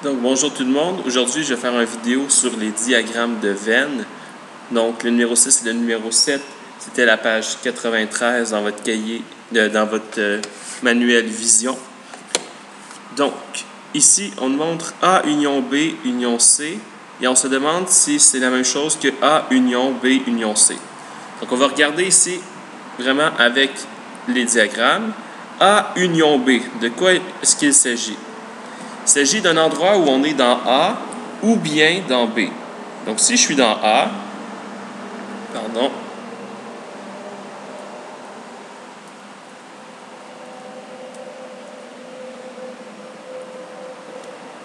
Donc bonjour tout le monde, aujourd'hui je vais faire une vidéo sur les diagrammes de veine. Donc le numéro 6 et le numéro 7, c'était la page 93 dans votre cahier, dans votre manuel Vision. Donc ici on montre A union B union C et on se demande si c'est la même chose que A union B union C. Donc on va regarder ici vraiment avec les diagrammes. A union B, de quoi est-ce qu'il s'agit? Il s'agit d'un endroit où on est dans A ou bien dans B. Donc, si je suis dans A,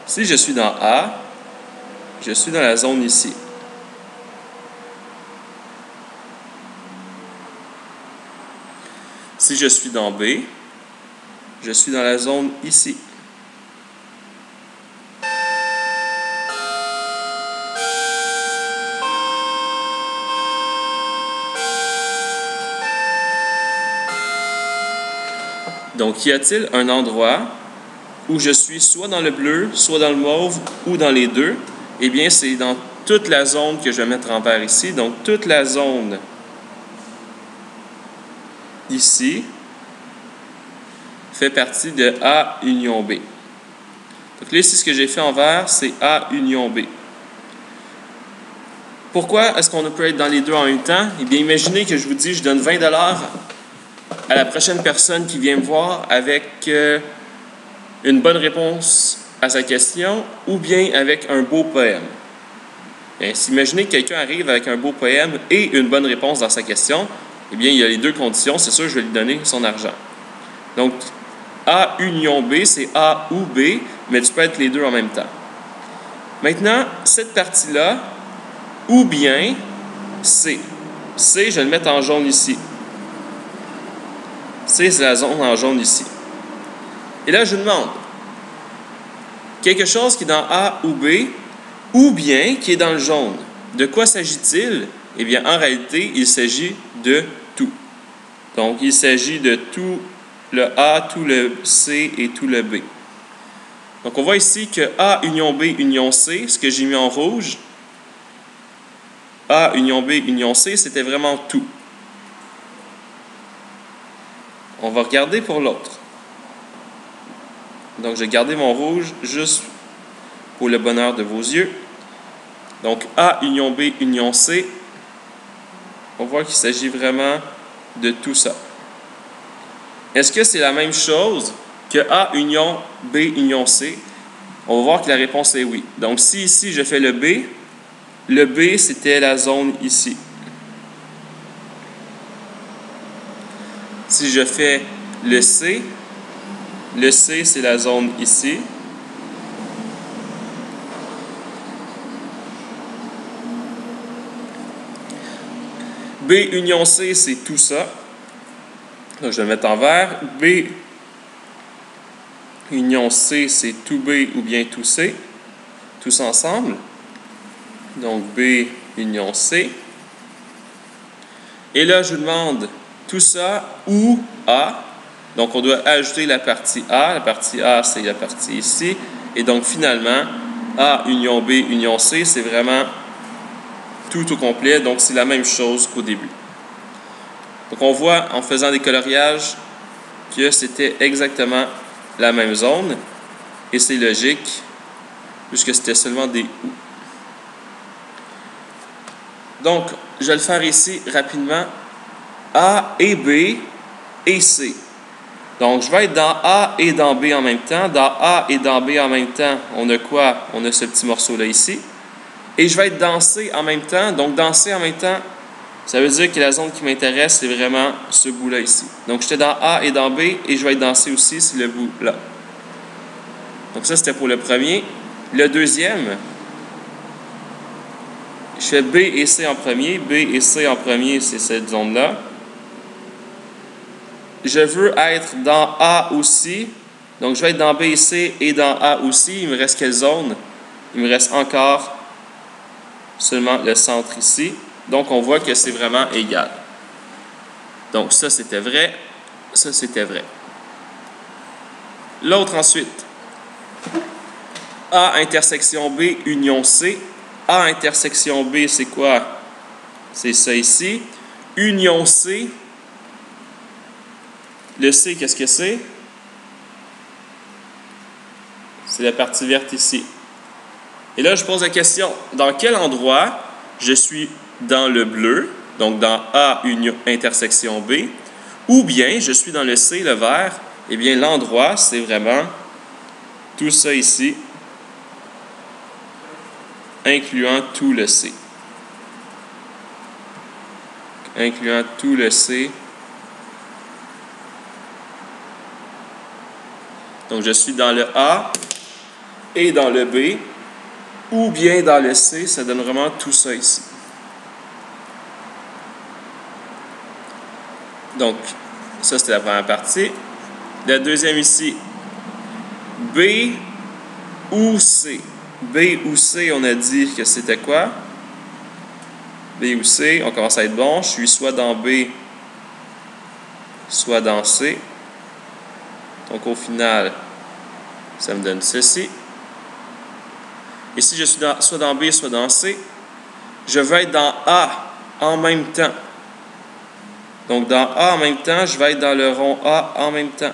si je suis dans A, je suis dans la zone ici. Si je suis dans B, je suis dans la zone ici. Donc, y a-t-il un endroit où je suis soit dans le bleu, soit dans le mauve, ou dans les deux? Eh bien, c'est dans toute la zone que je vais mettre en vert ici. Donc, toute la zone ici fait partie de A union B. Donc là, ici, ce que j'ai fait en vert, c'est A union B. Pourquoi est-ce qu'on peut être dans les deux en même temps? Eh bien, imaginez que je vous dis, je donne 20 $ à la prochaine personne qui vient me voir avec une bonne réponse à sa question ou bien avec un beau poème. Imaginez que quelqu'un arrive avec un beau poème et une bonne réponse dans sa question, eh bien, il y a les deux conditions. C'est sûr, je vais lui donner son argent. Donc, A union B, c'est A ou B, mais tu peux être les deux en même temps. Maintenant, cette partie-là, ou bien C. C, je vais le mettre en jaune ici. C, c'est la zone en jaune ici. Et là, je demande quelque chose qui est dans A ou B, ou bien qui est dans le jaune. De quoi s'agit-il? Eh bien, en réalité, il s'agit de tout. Donc, il s'agit de tout le A, tout le C et tout le B. Donc, on voit ici que A union B union C, ce que j'ai mis en rouge, A union B union C, c'était vraiment tout. On va regarder pour l'autre. Donc, j'ai gardé mon rouge juste pour le bonheur de vos yeux. Donc, A union B union C, on voit qu'il s'agit vraiment de tout ça. Est-ce que c'est la même chose que A union B union C? On va voir que la réponse est oui. Donc, si ici, je fais le B, c'était la zone ici. Si je fais le C, c'est la zone ici. B union C, c'est tout ça. Donc, je vais le mettre en vert. B union C, c'est tout B ou bien tout C. Tous ensemble. Donc, B union C. Et là, je vous demande tout ça ou A. Donc, on doit ajouter la partie A. La partie A, c'est la partie ici. Et donc, finalement, A union B union C, c'est vraiment tout au complet. Donc, c'est la même chose qu'au début. Donc, on voit en faisant des coloriages que c'était exactement la même zone. Et c'est logique, puisque c'était seulement des ou. Donc, je vais le faire ici rapidement. A et B et C. Donc, je vais être dans A et dans B en même temps. Dans A et dans B en même temps, on a quoi? On a ce petit morceau-là ici. Et je vais être dans C en même temps. Donc, dans C en même temps, ça veut dire que la zone qui m'intéresse, c'est vraiment ce bout-là ici. Donc, j'étais dans A et dans B et je vais être dans C aussi, c'est le bout-là. Donc, ça, c'était pour le premier. Le deuxième, je fais B et C en premier. B et C en premier, c'est cette zone-là. Je veux être dans A aussi. Donc, je vais être dans B et C et dans A aussi. Il me reste quelle zone? Il me reste encore seulement le centre ici. Donc, on voit que c'est vraiment égal. Donc, ça, c'était vrai. Ça, c'était vrai. L'autre ensuite. A intersection B, union C. A intersection B, c'est quoi? C'est ça ici. Union C. Le C, qu'est-ce que c'est? C'est la partie verte ici. Et là, je pose la question, dans quel endroit je suis dans le bleu, donc dans A union intersection B, ou bien je suis dans le C, le vert? Eh bien, l'endroit, c'est vraiment tout ça ici, incluant tout le C. Incluant tout le C. Donc, je suis dans le A et dans le B, ou bien dans le C, ça donne vraiment tout ça ici. Donc, ça, c'était la première partie. La deuxième ici, B ou C. B ou C, on a dit que c'était quoi? B ou C, on commence à être bon. Je suis soit dans B, soit dans C. Donc, au final, ça me donne ceci. Et si je suis soit dans B, soit dans C, je vais être dans A en même temps. Donc, dans A en même temps, je vais être dans le rond A en même temps.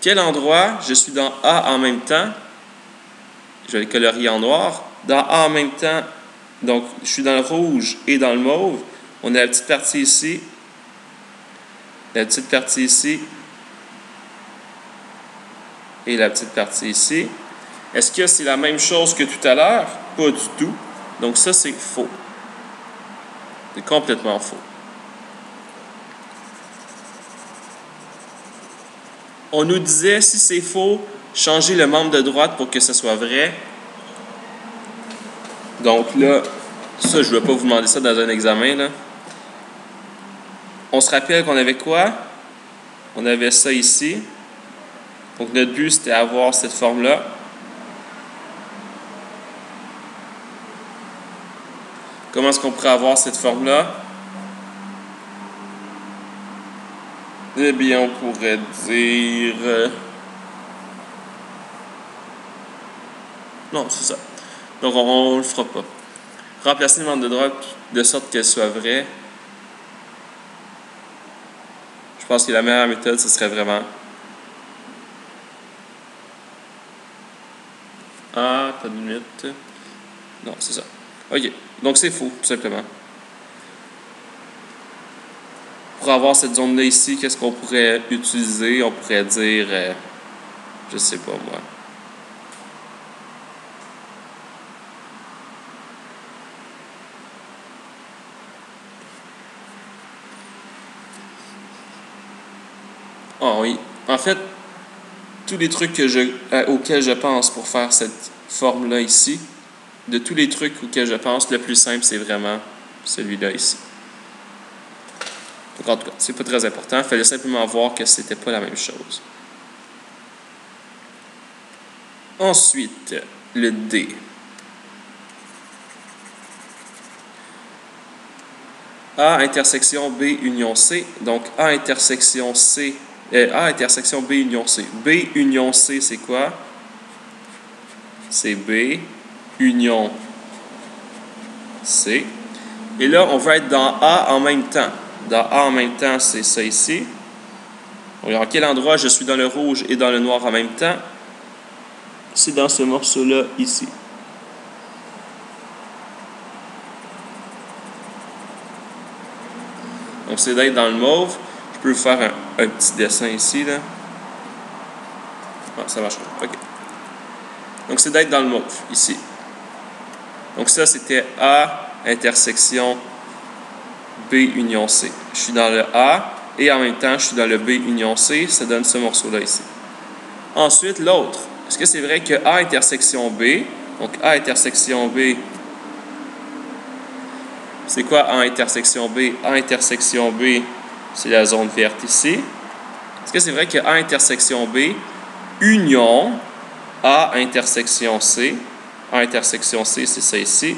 Quel endroit je suis dans A en même temps? Je vais le colorier en noir. Dans A en même temps, donc je suis dans le rouge et dans le mauve. On a la petite partie ici. La petite partie ici. Et la petite partie ici. Est-ce que c'est la même chose que tout à l'heure? Pas du tout. Donc ça, c'est faux. C'est complètement faux. On nous disait, si c'est faux, changez le membre de droite pour que ce soit vrai. Donc là, ça, je ne vais pas vous demander ça dans un examen, là. On se rappelle qu'on avait quoi? On avait ça ici. Donc notre but, c'était avoir cette forme-là. Comment est-ce qu'on pourrait avoir cette forme-là? Eh bien, on pourrait dire... Non, c'est ça. Donc, on ne le fera pas. Remplacer le membre de droite de sorte qu'elle soit vraie. Je pense que la meilleure méthode, ce serait vraiment... Ah, pas de limite. Non, c'est ça. OK. Donc, c'est faux, tout simplement. Pour avoir cette zone-là ici, qu'est-ce qu'on pourrait utiliser? On pourrait dire... je sais pas, moi. Ah oui. En fait, tous les trucs auxquels je pense pour faire cette forme-là ici, de tous les trucs auxquels je pense, le plus simple, c'est vraiment celui-là ici. Donc, en tout cas, c'est pas très important. Il fallait simplement voir que c'était pas la même chose. Ensuite, le D. A intersection B union C. Donc, A intersection C. A intersection B union C. B union C, c'est quoi? C'est B union C. Et là, on va être dans A en même temps. Dans A en même temps, c'est ça ici. Alors, à quel endroit je suis dans le rouge et dans le noir en même temps? C'est dans ce morceau-là ici. Donc, c'est d'être dans le mauve. Je peux vous faire un petit dessin ici, là. Ah, ça marche pas. OK. Donc, c'est d'être dans le mauve, ici. Donc, ça, c'était A intersection B union C. Je suis dans le A et en même temps, je suis dans le B union C. Ça donne ce morceau-là ici. Ensuite, l'autre. Est-ce que c'est vrai que A intersection B, donc A intersection B, c'est quoi A intersection B? A intersection B, c'est la zone verte ici. Est-ce que c'est vrai que A intersection B, union A intersection C, A intersection C, c'est ça ici.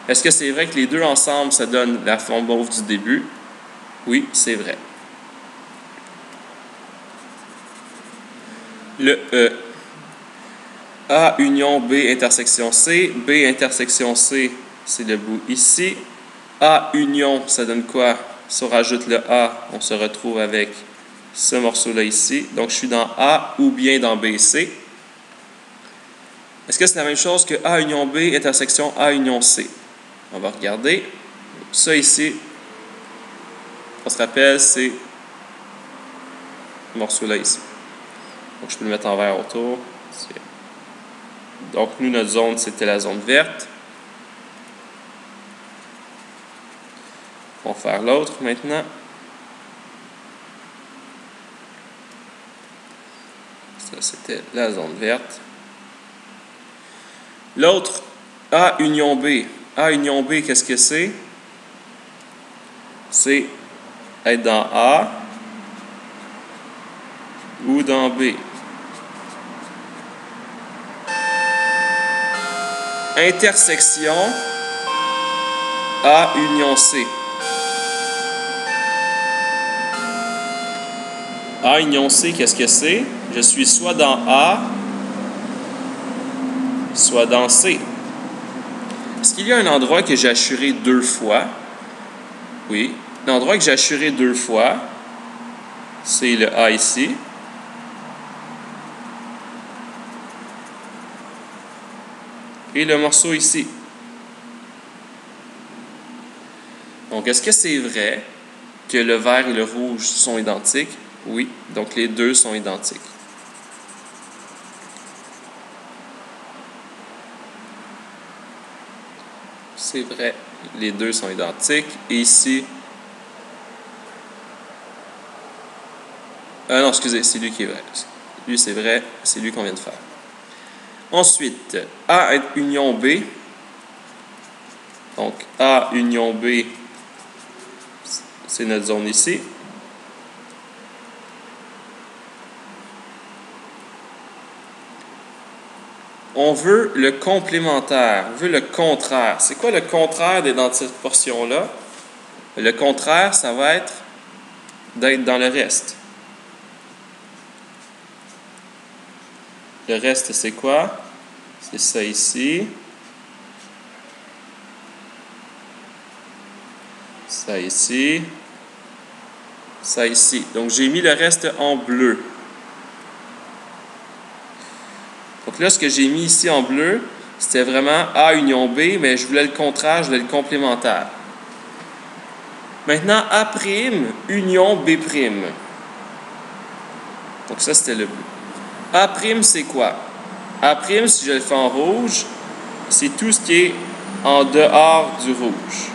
Est-ce que c'est vrai que les deux ensemble, ça donne la forme mauve du début? Oui, c'est vrai. Le E. A union B intersection C. B intersection C, c'est le bout ici. A union, ça donne quoi? Si on rajoute le A, on se retrouve avec ce morceau-là ici. Donc, je suis dans A ou bien dans BC. Est-ce que c'est la même chose que A union B intersection A union C? On va regarder. Ça ici, on se rappelle, c'est ce morceau-là ici. Donc, je peux le mettre en vert autour. Donc, nous, notre zone, c'était la zone verte. On va faire l'autre maintenant. Ça, c'était la zone verte. L'autre, A union B. A union B, qu'est-ce que c'est? C'est être dans A ou dans B. Intersection A union C. A union C, qu'est-ce que c'est? Je suis soit dans A, soit dans C. Est-ce qu'il y a un endroit que j'ai assuré 2 fois? Oui. L'endroit que j'ai assuré 2 fois, c'est le A ici. Et le morceau ici. Donc, est-ce que c'est vrai que le vert et le rouge sont identiques? Oui. Donc, les deux sont identiques. C'est vrai, les deux sont identiques. Et ici... non, excusez, c'est lui qui est vrai. Lui, c'est vrai, c'est lui qu'on vient de faire. Ensuite, A union B. Donc, A union B, c'est notre zone ici. On veut le complémentaire, on veut le contraire. C'est quoi le contraire d'être dans cette portion-là? Le contraire, ça va être d'être dans le reste. Le reste, c'est quoi? C'est ça ici. Ça ici. Ça ici. Donc, j'ai mis le reste en bleu. Donc là, ce que j'ai mis ici en bleu, c'était vraiment A union B, mais je voulais le contraire, je voulais le complémentaire. Maintenant, A' union B'. Donc ça, c'était le bleu. A', c'est quoi? A', si je le fais en rouge, c'est tout ce qui est en dehors du rouge.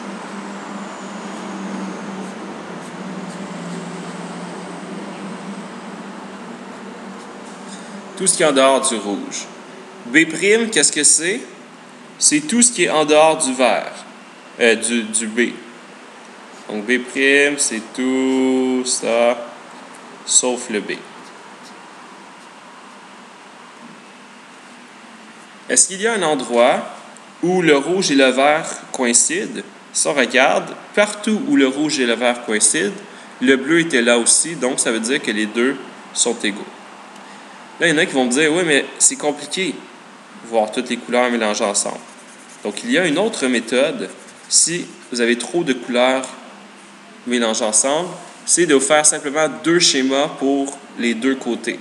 Tout ce qui est en dehors du rouge. B', qu'est-ce que c'est? C'est tout ce qui est en dehors du vert, du B. Donc, B', c'est tout ça, sauf le B. Est-ce qu'il y a un endroit où le rouge et le vert coïncident? Si on regarde, partout où le rouge et le vert coïncident, le bleu était là aussi, donc ça veut dire que les deux sont égaux. Là, il y en a qui vont me dire, oui, mais c'est compliqué de voir toutes les couleurs mélangées ensemble. Donc, il y a une autre méthode, si vous avez trop de couleurs mélangées ensemble, c'est de faire simplement 2 schémas pour les 2 côtés.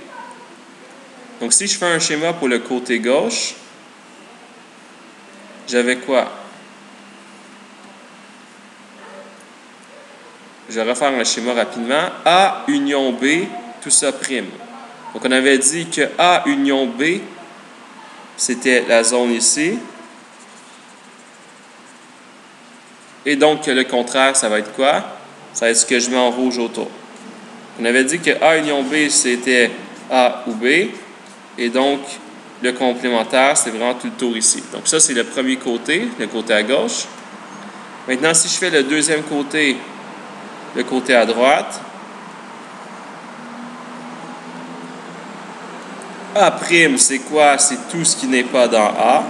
Donc, si je fais un schéma pour le côté gauche, j'avais quoi? Je vais refaire un schéma rapidement. A union B, tout ça prime. Donc, on avait dit que A union B, c'était la zone ici. Et donc, le contraire, ça va être quoi? Ça va être ce que je mets en rouge autour. On avait dit que A union B, c'était A ou B. Et donc, le complémentaire, c'est vraiment tout le tour ici. Donc, ça, c'est le premier côté, le côté à gauche. Maintenant, si je fais le deuxième côté, le côté à droite, A', c'est quoi? C'est tout ce qui n'est pas dans A.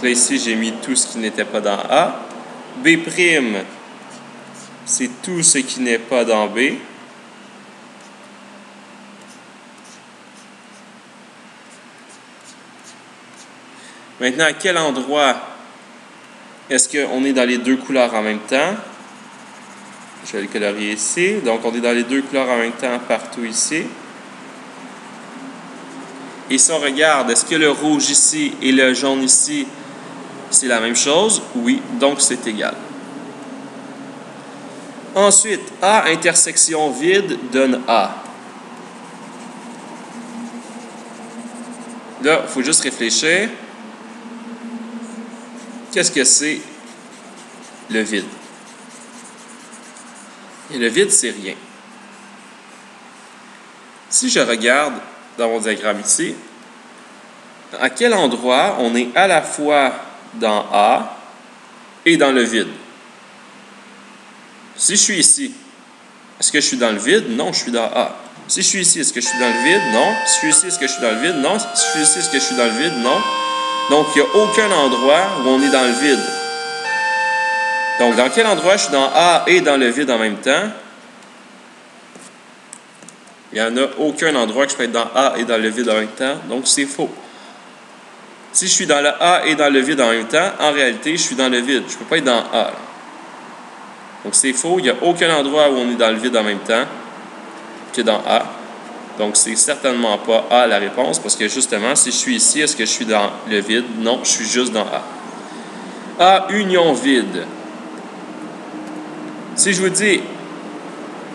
Là, ici, j'ai mis tout ce qui n'était pas dans A. B', c'est tout ce qui n'est pas dans B. Maintenant, à quel endroit est-ce qu'on est dans les deux couleurs en même temps? Je vais le colorier ici. Donc, on est dans les deux couleurs en même temps partout ici. Et si on regarde, est-ce que le rouge ici et le jaune ici, c'est la même chose? Oui, donc c'est égal. Ensuite, A intersection vide donne A. Là, il faut juste réfléchir. Qu'est-ce que c'est le vide? Et le vide, c'est rien. Si je regarde dans mon diagramme ici, à quel endroit on est à la fois dans A et dans le vide? Si je suis ici, est-ce que je suis dans le vide? Non, je suis dans A. Si je suis ici, est-ce que je suis dans le vide? Non. Si je suis ici, est-ce que je suis dans le vide? Non. Si je suis ici, est-ce que je suis dans le vide? Non. Donc, il n'y a aucun endroit où on est dans le vide. Donc, dans quel endroit je suis dans A et dans le vide en même temps? Il n'y en a aucun endroit que je peux être dans A et dans le vide en même temps. Donc, c'est faux. Si je suis dans le A et dans le vide en même temps, en réalité, je suis dans le vide. Je ne peux pas être dans A. Donc, c'est faux. Il n'y a aucun endroit où on est dans le vide en même temps que dans A. Donc, c'est certainement pas A la réponse, parce que justement, si je suis ici, est-ce que je suis dans le vide? Non, je suis juste dans A. A union vide. Si je vous dis,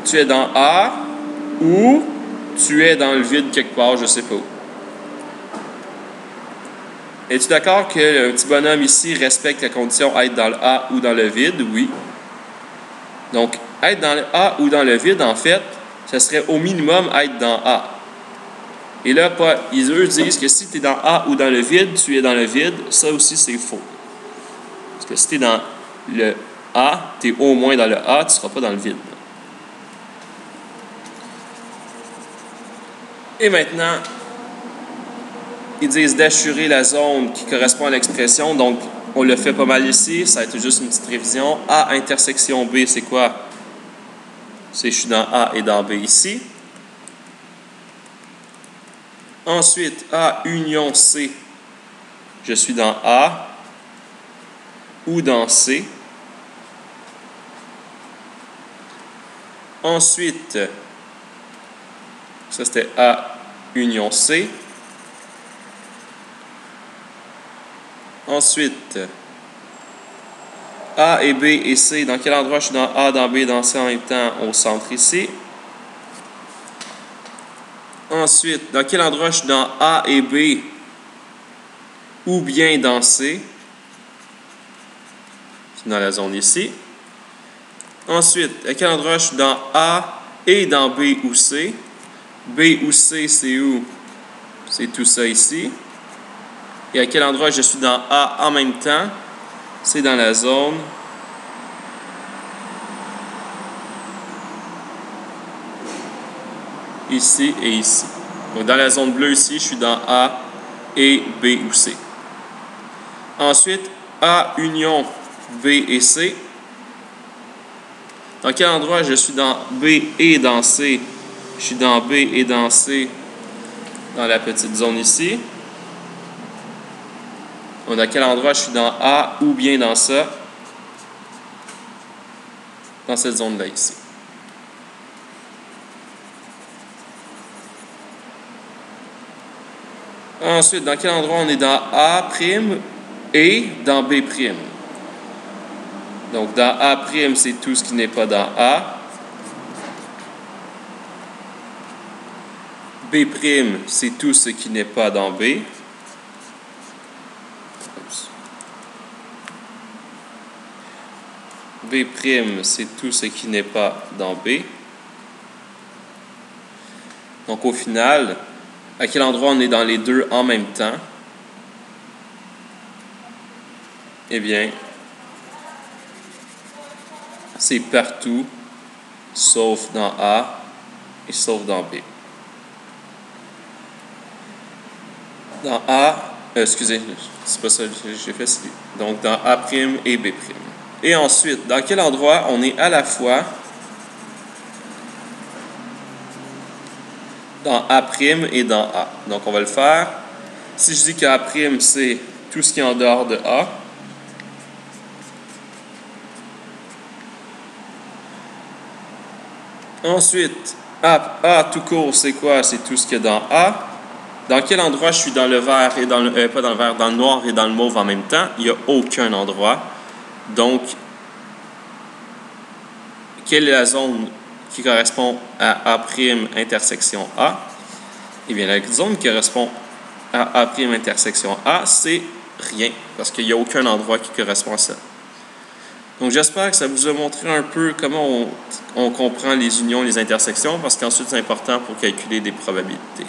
tu es dans A ou tu es dans le vide quelque part, je ne sais pas où. Es-tu d'accord que le petit bonhomme ici respecte la condition être dans le A ou dans le vide? Oui. Donc, être dans le A ou dans le vide, en fait, ce serait au minimum être dans A. Et là, eux disent que si tu es dans A ou dans le vide, tu es dans le vide. Ça aussi, c'est faux. Parce que si tu es dans le A, tu es au moins dans le A, tu ne seras pas dans le vide. Et maintenant, ils disent d'assurer la zone qui correspond à l'expression. Donc, on le fait pas mal ici. Ça va être juste une petite révision. A intersection B, c'est quoi? C'est je suis dans A et dans B ici. Ensuite, A union C, je suis dans A ou dans C. Ensuite, ça c'était A union C. Ensuite, A et B et C, dans quel endroit je suis dans A, dans B, dans C en même temps? Au centre ici. Ensuite, dans quel endroit je suis dans A et B ou bien dans C? C'est dans la zone ici. Ensuite, à quel endroit je suis dans A et dans B ou C? B ou C, c'est où? C'est tout ça ici. Et à quel endroit je suis dans A en même temps? C'est dans la zone ici et ici. Donc, dans la zone bleue ici, je suis dans A et B ou C. Ensuite, A union B et C. Dans quel endroit je suis dans B et dans C? Je suis dans B et dans C dans la petite zone ici. Donc, dans quel endroit je suis dans A ou bien dans ça? Dans cette zone-là ici. Ensuite, dans quel endroit on est dans A' et dans B'? Donc, dans A', c'est tout ce qui n'est pas dans A. B', c'est tout ce qui n'est pas dans B. B', c'est tout ce qui n'est pas dans B. Donc, au final, à quel endroit on est dans les deux en même temps? Eh bien, c'est partout, sauf dans A et sauf dans B. Dans A, excusez, c'est pas ça que j'ai fait, donc dans A' et B'. Et ensuite, dans quel endroit on est à la fois dans A' et dans A? Donc, on va le faire. Si je dis que A', c'est tout ce qui est en dehors de A. Ensuite, A tout court, c'est quoi? C'est tout ce qu'il y a dans A. Dans quel endroit je suis dans le vert et dans le... pas dans le vert, dans le noir et dans le mauve en même temps? Il n'y a aucun endroit. Donc, quelle est la zone qui correspond à A' intersection A? Eh bien, la zone qui correspond à A' intersection A, c'est rien, parce qu'il n'y a aucun endroit qui correspond à ça. Donc, j'espère que ça vous a montré un peu comment on comprend les unions, les intersections, parce qu'ensuite, c'est important pour calculer des probabilités.